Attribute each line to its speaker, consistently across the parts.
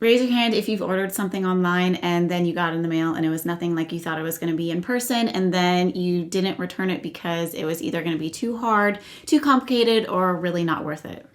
Speaker 1: Raise your hand if you've ordered something online and then you got it in the mail and it was nothing like you thought it was going to be in person, and then you didn't return it because it was either going to be too hard, too complicated, or really not worth it.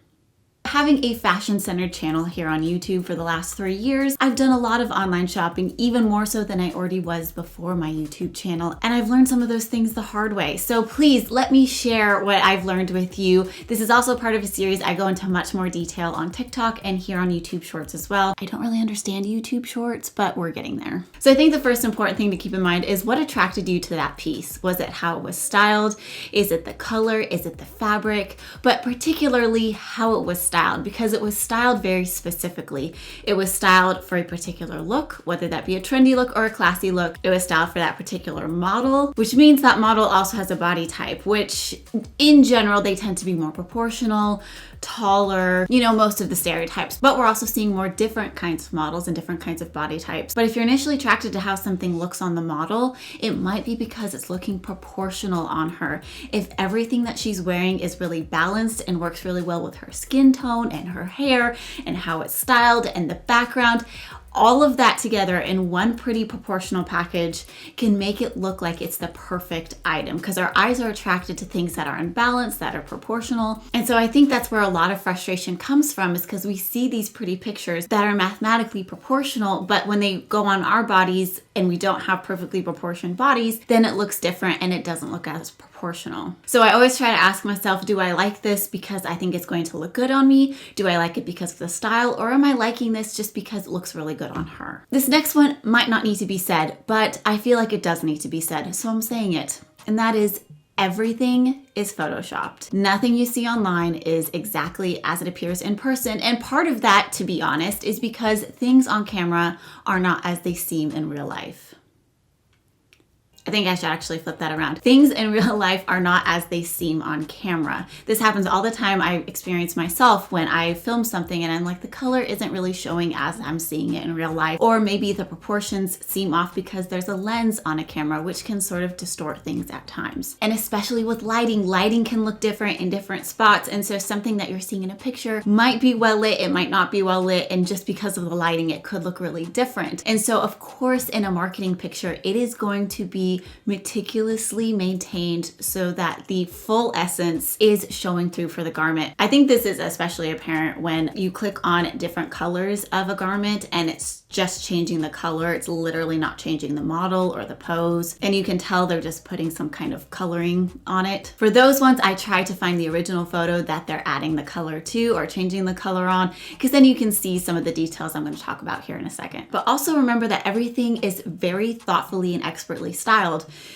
Speaker 1: Having a fashion-centered channel here on YouTube for the last 3 years, I've done a lot of online shopping, even more so than I already was before my YouTube channel, and I've learned some of those things the hard way. So please let me share what I've learned with you. This is also part of a series. I go into much more detail on TikTok and here on YouTube Shorts as well. I don't really understand YouTube Shorts, but we're getting there. So I think the first important thing to keep in mind is what attracted you to that piece. Was it how it was styled? Is it the color? Is it the fabric? But particularly how it was styled, because it was styled very specifically. It was styled for a particular look, whether that be a trendy look or a classy look. It was styled for that particular model, which means that model also has a body type, which in general, they tend to be more proportional, taller, you know, most of the stereotypes. But we're also seeing more different kinds of models and different kinds of body types. But if you're initially attracted to how something looks on the model, it might be because it's looking proportional on her. If everything that she's wearing is really balanced and works really well with her skin tone and her hair and how it's styled and the background, all of that together in one pretty proportional package can make it look like it's the perfect item, because our eyes are attracted to things that are unbalanced, that are proportional. And so I think that's where a lot of frustration comes from, is because we see these pretty pictures that are mathematically proportional, but when they go on our bodies and we don't have perfectly proportioned bodies, then it looks different and it doesn't look as proportional. So I always try to ask myself, do I like this because I think it's going to look good on me? Do I like it because of the style? Or am I liking this just because it looks really good on her? This next one might not need to be said, but I feel like it does need to be said, so I'm saying it. And that is, everything is photoshopped. Nothing you see online is exactly as it appears in person. And part of that, to be honest, is because things on camera are not as they seem in real life. I think I should actually flip that around. Things in real life are not as they seem on camera. This happens all the time. I experience myself when I film something and I'm like, the color isn't really showing as I'm seeing it in real life. Or maybe the proportions seem off because there's a lens on a camera, which can sort of distort things at times. And especially with lighting, lighting can look different in different spots. And so something that you're seeing in a picture might be well lit, it might not be well lit. And just because of the lighting, it could look really different. And so of course, in a marketing picture, it is going to be meticulously maintained so that the full essence is showing through for the garment. I think this is especially apparent when you click on different colors of a garment and it's just changing the color. It's literally not changing the model or the pose. And you can tell they're just putting some kind of coloring on it. For those ones, I try to find the original photo that they're adding the color to or changing the color on, because then you can see some of the details I'm going to talk about here in a second. But also remember that everything is very thoughtfully and expertly styled.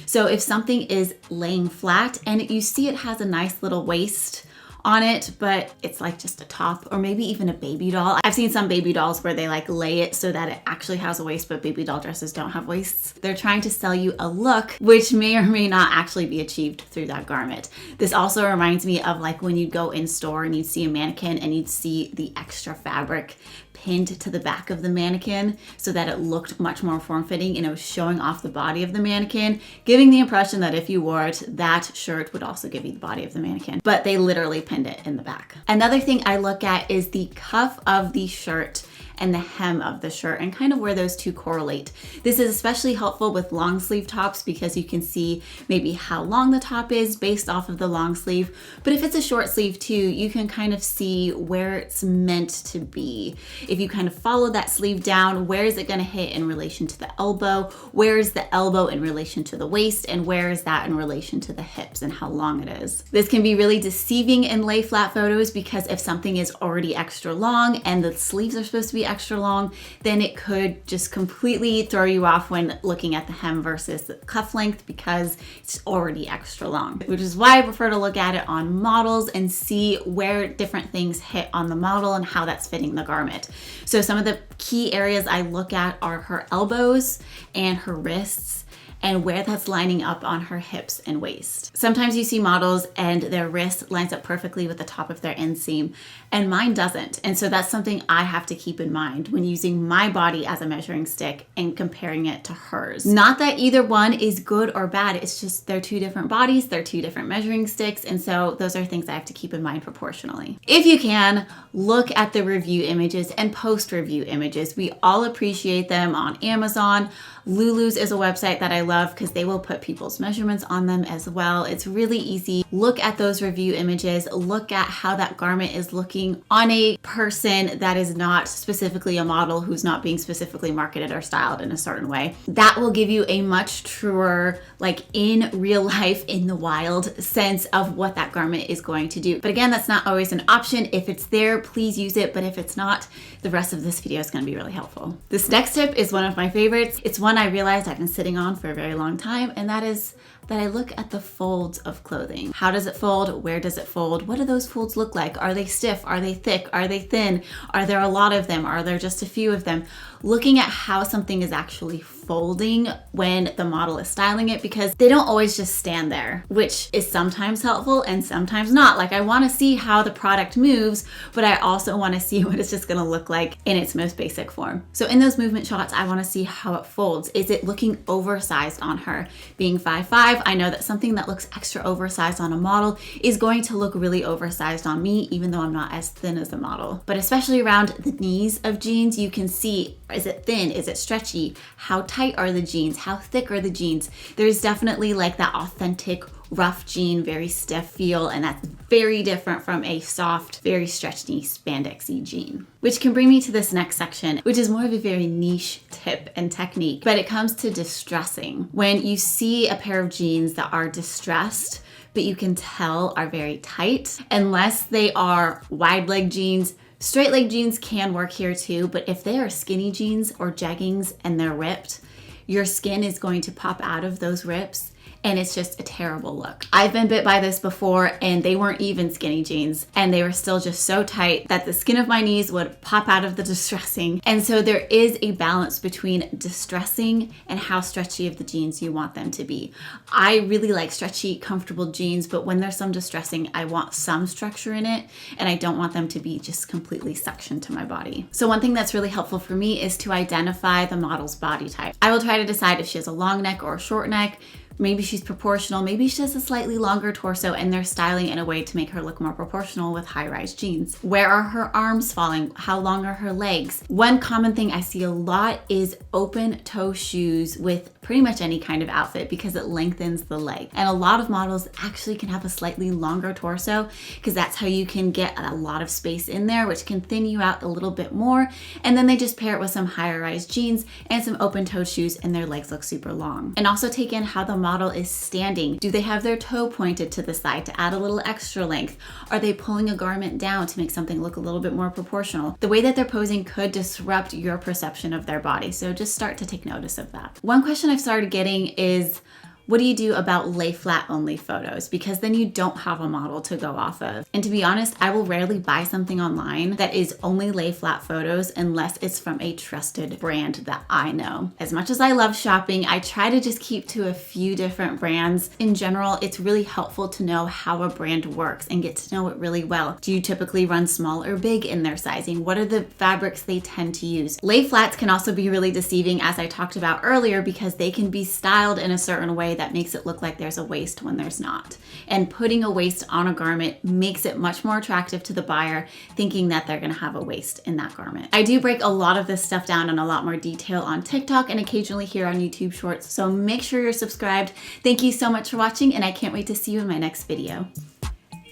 Speaker 1: So if something is laying flat and you see it has a nice little waist on it, but it's like just a top, or maybe even a baby doll. I've seen some baby dolls where they like lay it so that it actually has a waist, but baby doll dresses don't have waists. They're trying to sell you a look which may or may not actually be achieved through that garment. This also reminds me of like when you'd go in store and you'd see a mannequin and you'd see the extra fabric pinned to the back of the mannequin so that it looked much more form-fitting and it was showing off the body of the mannequin, giving the impression that if you wore it, that shirt would also give you the body of the mannequin. But they literally pinned it in the back. Another thing I look at is the cuff of the shirt and the hem of the shirt and kind of where those two correlate. This is especially helpful with long sleeve tops because you can see maybe how long the top is based off of the long sleeve. But if it's a short sleeve too, you can kind of see where it's meant to be. If you kind of follow that sleeve down, where is it going to hit in relation to the elbow? Where is the elbow in relation to the waist? And where is that in relation to the hips and how long it is? This can be really deceiving in lay flat photos because if something is already extra long and the sleeves are supposed to be extra long, then it could just completely throw you off when looking at the hem versus the cuff length because it's already extra long, which is why I prefer to look at it on models and see where different things hit on the model and how that's fitting the garment. So some of the key areas I look at are her elbows and her wrists and where that's lining up on her hips and waist. Sometimes you see models and their wrist lines up perfectly with the top of their inseam, and mine doesn't. And so that's something I have to keep in mind when using my body as a measuring stick and comparing it to hers. Not that either one is good or bad, it's just they're two different bodies, they're two different measuring sticks, and so those are things I have to keep in mind proportionally. If you can, look at the review images and post-review images. We all appreciate them on Amazon. Lulu's is a website that I love because they will put people's measurements on them as well. It's really easy. Look at those review images. Look at how that garment is looking on a person that is not specifically a model, who's not being specifically marketed or styled in a certain way. That will give you a much truer, like in real life, in the wild sense of what that garment is going to do. But again, that's not always an option. If it's there, please use it. But if it's not, the rest of this video is going to be really helpful. This next tip is one of my favorites. It's one I realized I've been sitting on for a very long time, and that is that I look at the folds of clothing. How does it fold? Where does it fold? What do those folds look like? Are they stiff? Are they thick? Are they thin? Are there a lot of them? Are there just a few of them? Looking at how something is actually folding when the model is styling it, because they don't always just stand there, which is sometimes helpful and sometimes not. Like, I want to see how the product moves, but I also want to see what it's just going to look like in its most basic form. So in those movement shots, I want to see how it folds. Is it looking oversized on her? Being 5'5", I know that something that looks extra oversized on a model is going to look really oversized on me, even though I'm not as thin as the model. But especially around the knees of jeans, you can see, is it thin? Is it stretchy? How tight are the jeans? How thick are the jeans? There's definitely like that authentic rough jean, very stiff feel, and that's very different from a soft, very stretchy, spandexy jean. Which can bring me to this next section, which is more of a very niche tip and technique, but it comes to distressing. When you see a pair of jeans that are distressed, but you can tell are very tight, unless they are wide leg jeans. Straight leg jeans can work here too, but if they are skinny jeans or jeggings and they're ripped, your skin is going to pop out of those rips, and it's just a terrible look. I've been bit by this before, and they weren't even skinny jeans, and they were still just so tight that the skin of my knees would pop out of the distressing. And so there is a balance between distressing and how stretchy of the jeans you want them to be. I really like stretchy, comfortable jeans, but when there's some distressing, I want some structure in it, and I don't want them to be just completely suctioned to my body. So one thing that's really helpful for me is to identify the model's body type. I will try to decide if she has a long neck or a short neck. Maybe she's proportional, maybe she has a slightly longer torso, and they're styling in a way to make her look more proportional with high-rise jeans. Where are her arms falling? How long are her legs? One common thing I see a lot is open toe shoes with pretty much any kind of outfit, because it lengthens the leg. And a lot of models actually can have a slightly longer torso, because that's how you can get a lot of space in there, which can thin you out a little bit more. And then they just pair it with some higher rise jeans and some open toe shoes, and their legs look super long. And also take in how the model is standing. Do they have their toe pointed to the side to add a little extra length? Are they pulling a garment down to make something look a little bit more proportional? The way that they're posing could disrupt your perception of their body, so just start to take notice of that. One question I've started getting is, what do you do about lay flat only photos? Because then you don't have a model to go off of. And to be honest, I will rarely buy something online that is only lay flat photos unless it's from a trusted brand that I know. As much as I love shopping, I try to just keep to a few different brands. In general, it's really helpful to know how a brand works and get to know it really well. Do you typically run small or big in their sizing? What are the fabrics they tend to use? Lay flats can also be really deceiving, as I talked about earlier, because they can be styled in a certain way that makes it look like there's a waist when there's not. And putting a waist on a garment makes it much more attractive to the buyer, thinking that they're gonna have a waist in that garment. I do break a lot of this stuff down in a lot more detail on TikTok and occasionally here on YouTube Shorts, so make sure you're subscribed. Thank you so much for watching, and I can't wait to see you in my next video.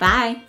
Speaker 1: Bye.